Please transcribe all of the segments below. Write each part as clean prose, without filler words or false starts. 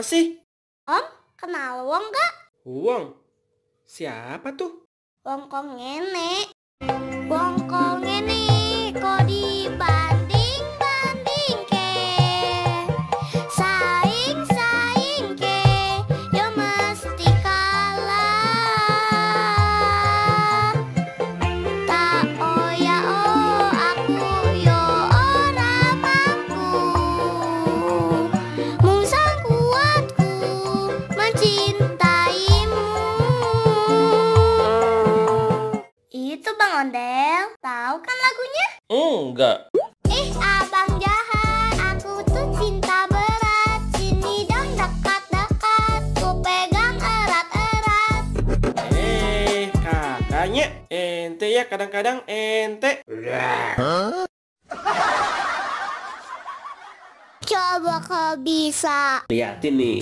siapa sih? Om, kenal Wong gak? Wong? Siapa tuh? Wong kok ngene. Wong kok ngene, kok dibanding-banding ke. Saing-saing ke, yo mesti kalah. Tak oya aku yo ora mampu. Mung sang kuatku mencintaimu. Itu Bang Ondel, tahu kan lagunya? Enggak. Abang jahat, aku tuh cinta berat. Sini dong dekat-dekat, ku pegang erat-erat. Kakaknya ente ya, kadang-kadang ente. Coba kau bisa. Liatin nih.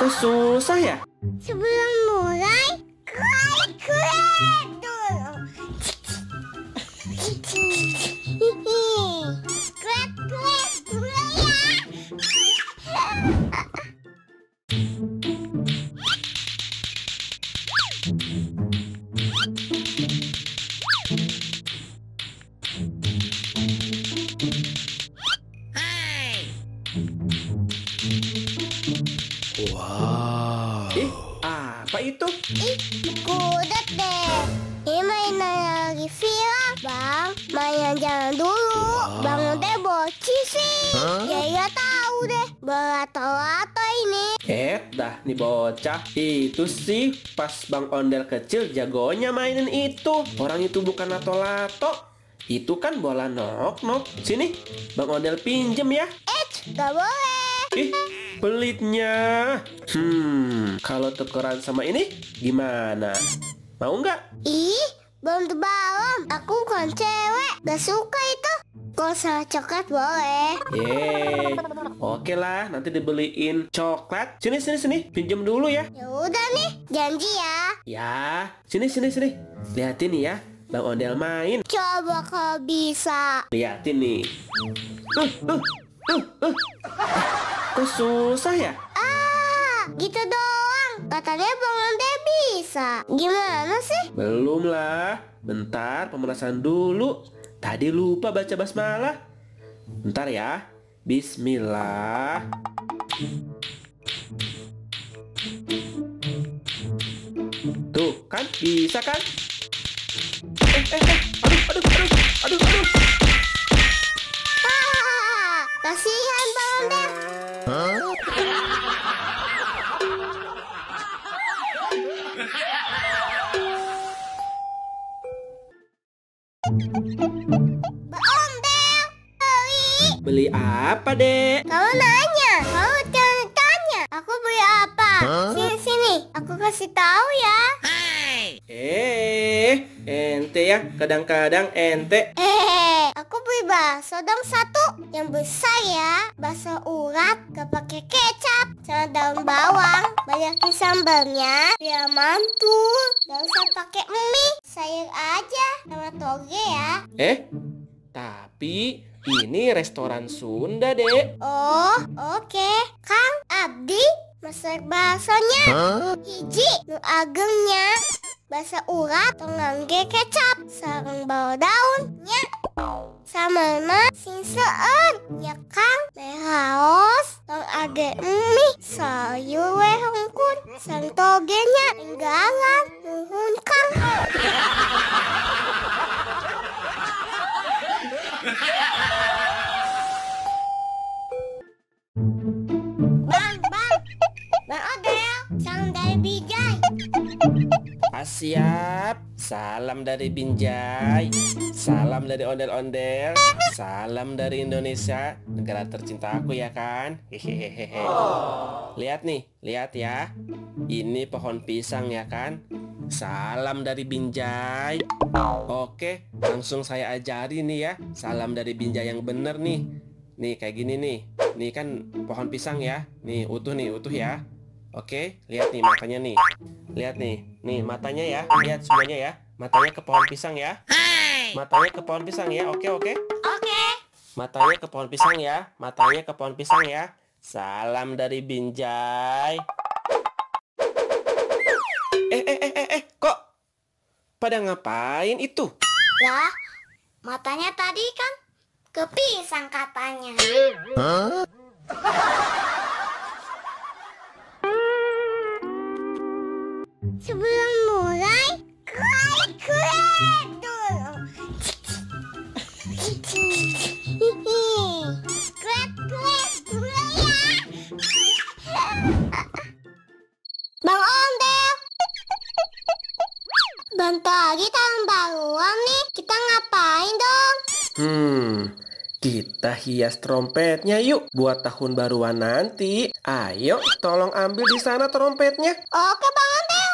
Kok susah ya? Sebelum mulai, klik dulu. Klik dulu ya. Wow. Apa itu? Kudet deh. Ini mainan lagi viral, Bang. Mainan jangan dulu. Bang Ondel bocil sih. Ya tahu deh. Belato-lato ini. Dah nih bocah. Itu sih pas Bang Ondel kecil jagonya mainin itu. Orang itu bukan lato-lato. Itu kan bola nok-nok. Sini, Bang Ondel pinjem ya. Gak boleh. Pelitnya. Kalau tukeran sama ini gimana? Mau nggak? Belum. Aku bukan cewek. Gak suka itu. Kalau sama coklat boleh. Oke lah, nanti dibeliin coklat. Sini, pinjem dulu ya. Ya udah nih, janji ya. Ya, sini. Liatin nih ya, Bang Ondel main. Coba kau bisa. Liatin nih. Kok susah ya? Gitu doang. Katanya Bang Ondel bisa. Gimana sih? Belum lah. Bentar, pemanasan dulu. Tadi lupa baca basmalah. Bentar ya. Bismillah. Tuh, kan bisa kan? Aduh. Kasihan Bang Ondel. Bang Ondel, Beli apa, Dek? kamu nanya. Kamu jangan tanya. Aku beli apa? Sini. Aku kasih tahu ya. Ente ya, kadang-kadang ente. Aku beli bakso dong satu yang besar ya. Bakso urat, gak pakai kecap, sama daun bawang. Banyakin sambalnya biar mantul. Gak usah pakai mie, sayur aja sama toge ya. Tapi ini restoran Sunda, Dek. Oh, oke. Kang Abdi masak baksonya. Hiji nu agengnya. Bakso urat ngangge kecap sareng bawang daunnya. Sama sing seueun ya Kang. Mehaos tong age mie sayur we hungkun sang togenya enggalan nuhun Kang. Bang Ondel, salam dari Bijay. Siap. Salam dari Binjai. Salam dari ondel-ondel. Salam dari Indonesia, negara tercinta aku ya kan. Hehehe. Lihat ya. Ini pohon pisang ya kan. Salam dari Binjai. Oke, langsung saya ajari nih ya. Salam dari Binjai yang bener nih. Nih kayak gini nih. Nih kan pohon pisang ya. Nih utuh ya. Oke, lihat nih matanya nih. Lihat nih matanya ya. Lihat semuanya ya. Matanya ke pohon pisang ya. Matanya ke pohon pisang ya. Oke. Oke. Matanya ke pohon pisang ya. Matanya ke pohon pisang ya. Salam dari Binjai. Kok pada ngapain itu? Lah, matanya tadi kan ke pisang katanya. Sebelum mulai, klik dulu. Klik dulu ya. Bang Ondel, bentar lagi tahun baruan nih. Kita ngapain dong? Kita hias trompetnya yuk buat tahun baruan nanti. Ayo, tolong ambil di sana trompetnya. Oke, Bang Ondel.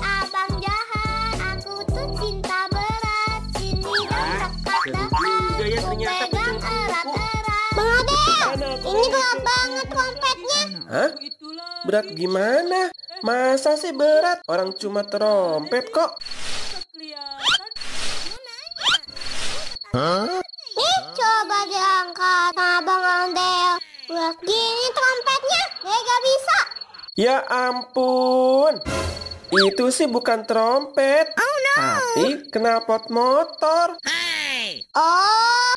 Abang jahat, aku tuh cinta berat. Sini dan dekat-dekat, ku pegang erat-erat. Bang Ondel, ini berat banget trompetnya. Hah? Berat gimana? Masa sih berat? Orang cuma trompet kok. Nih, coba diangkat sama Bang Ondel. Berat gini trompetnya, gak bisa. Ya ampun. Itu sih bukan trompet. Tapi knalpot motor. Oh,